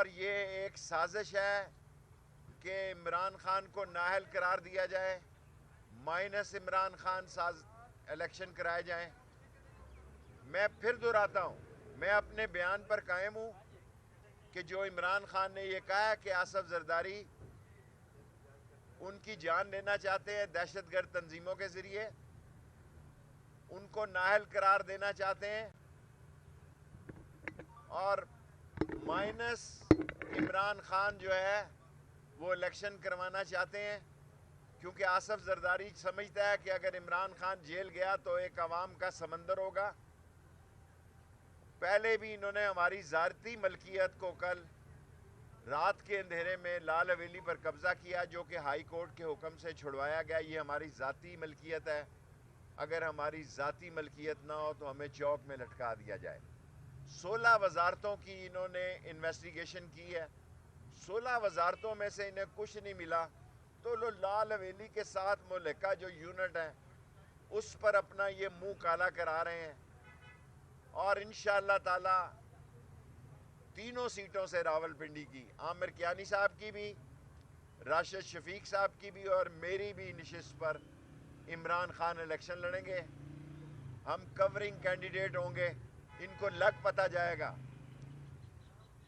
اور یہ ایک سازش ہے کہ عمران خان کو نااہل قرار دیا جائے، مائنس عمران خان الیکشن کرائے جائیں۔ میں پھر دہراتا ہوں، میں اپنے بیان پر قائم ہوں کہ جو عمران خان نے یہ کہا ہے کہ آصف زرداری ان کی جان لینا چاہتے ہیں دہشت گرد تنظیموں کے ذریعے، ان کو نااہل قرار دینا چاہتے ہیں، اور مائنس عمران خان جو ہے وہ الیکشن کروانا چاہتے ہیں، کیونکہ آصف زرداری سمجھتا ہے کہ اگر عمران خان جیل گیا تو ایک عوام کا سمندر ہوگا۔ پہلے بھی انہوں نے ہماری ذاتی ملکیت کو کل رات کے اندھیرے میں لال حویلی پر قبضہ کیا، جو کہ ہائی کورٹ کے حکم سے چھڑوایا گیا۔ یہ ہماری ذاتی ملکیت ہے، اگر ہماری ذاتی ملکیت نہ ہو تو ہمیں چوک میں لٹکا دیا جائے۔ 16 وزارتوں کی انہوں نے انویسٹیگیشن کی ہے، 16 وزارتوں میں سے انہیں کچھ نہیں ملا، تو لو لال حویلی کے ساتھ ملکہ جو یونٹ ہے اس پر اپنا یہ منہ کالا کرا رہے ہیں، اور انشاءاللہ تعالی تینوں سیٹوں سے راولپنڈی کی، عامر کیانی صاحب کی بھی، راشد شفیق صاحب کی بھی، اور میری بھی نشست پر عمران خان الیکشن لڑیں گے۔ ہم کورنگ کینڈیڈیٹ ہوں گے، ان کو لگ پتہ جائے گا،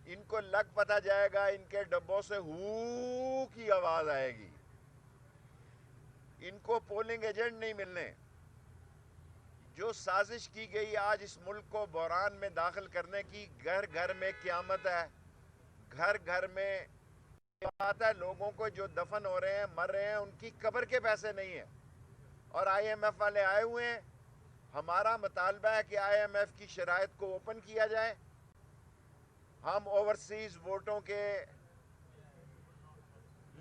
ان کو لگ پتہ جائے گا، ان کے ڈبوں سے ہو کی آواز آئے گی، ان کو پولنگ ایجنٹ نہیں ملنے۔ جو سازش کی گئی آج اس ملک کو بحران میں داخل کرنے کی، گھر گھر میں قیامت ہے، گھر گھر میں بات ہے، لوگوں کو جو دفن ہو رہے ہیں، مر رہے ہیں، ان کی قبر کے پیسے نہیں ہیں، اور آئی ایم ایف والے آئے ہوئے ہیں۔ ہمارا مطالبہ ہے کہ آئی ایم ایف کی شرائط کو اوپن کیا جائے۔ ہم اوورسیز ووٹوں کے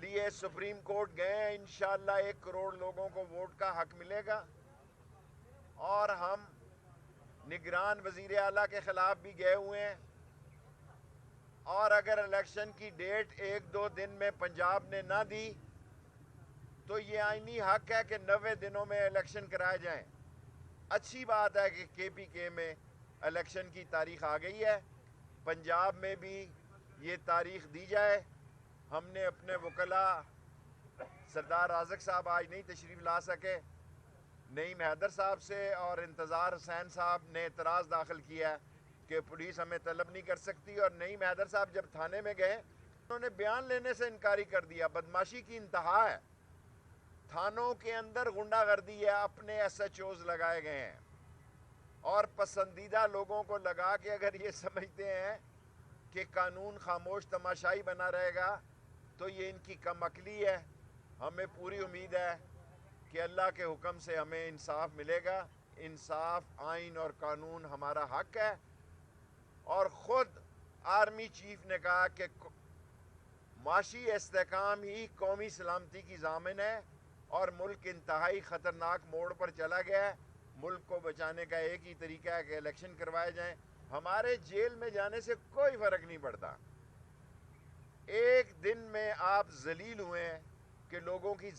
لیے سپریم کورٹ گئے ہیں، انشاءاللہ 1 کروڑ لوگوں کو ووٹ کا حق ملے گا، اور ہم نگران وزیر اعلیٰ کے خلاف بھی گئے ہوئے ہیں، اور اگر الیکشن کی ڈیٹ 1-2 دن میں پنجاب نے نہ دی تو یہ آئینی حق ہے کہ 90 دنوں میں الیکشن کرائے جائیں۔ اچھی بات ہے کہ کے پی کے میں الیکشن کی تاریخ آ گئی ہے، پنجاب میں بھی یہ تاریخ دی جائے۔ ہم نے اپنے وکلاء سردار رازق صاحب آج نہیں تشریف لا سکے، نعیم حیدر صاحب سے اور انتظار حسین صاحب نے اعتراض داخل کیا ہے کہ پولیس ہمیں طلب نہیں کر سکتی، اور نعیم حیدر صاحب جب تھانے میں گئے انہوں نے بیان لینے سے انکاری کر دیا۔ بدماشی کی انتہا ہے، تھانوں کے اندر غنڈہ گردی ہے، اپنے ایس ایچ اوز لگائے گئے ہیں، اور پسندیدہ لوگوں کو لگا کے اگر یہ سمجھتے ہیں کہ قانون خاموش تماشائی بنا رہے گا تو یہ ان کی کم عقلی ہے۔ ہمیں پوری امید ہے کہ اللہ کے حکم سے ہمیں انصاف ملے گا۔ انصاف، آئین اور قانون ہمارا حق ہے، اور خود آرمی چیف نے کہا کہ معاشی استحکام ہی قومی سلامتی کی ضامن ہے، اور ملک انتہائی خطرناک موڑ پر چلا گیا ہے۔ ملک کو بچانے کا ایک ہی طریقہ ہے کہ الیکشن کروائے جائیں۔ ہمارے جیل میں جانے سے کوئی فرق نہیں پڑتا، ایک دن میں آپ ذلیل ہوئے ہیں کہ لوگوں کی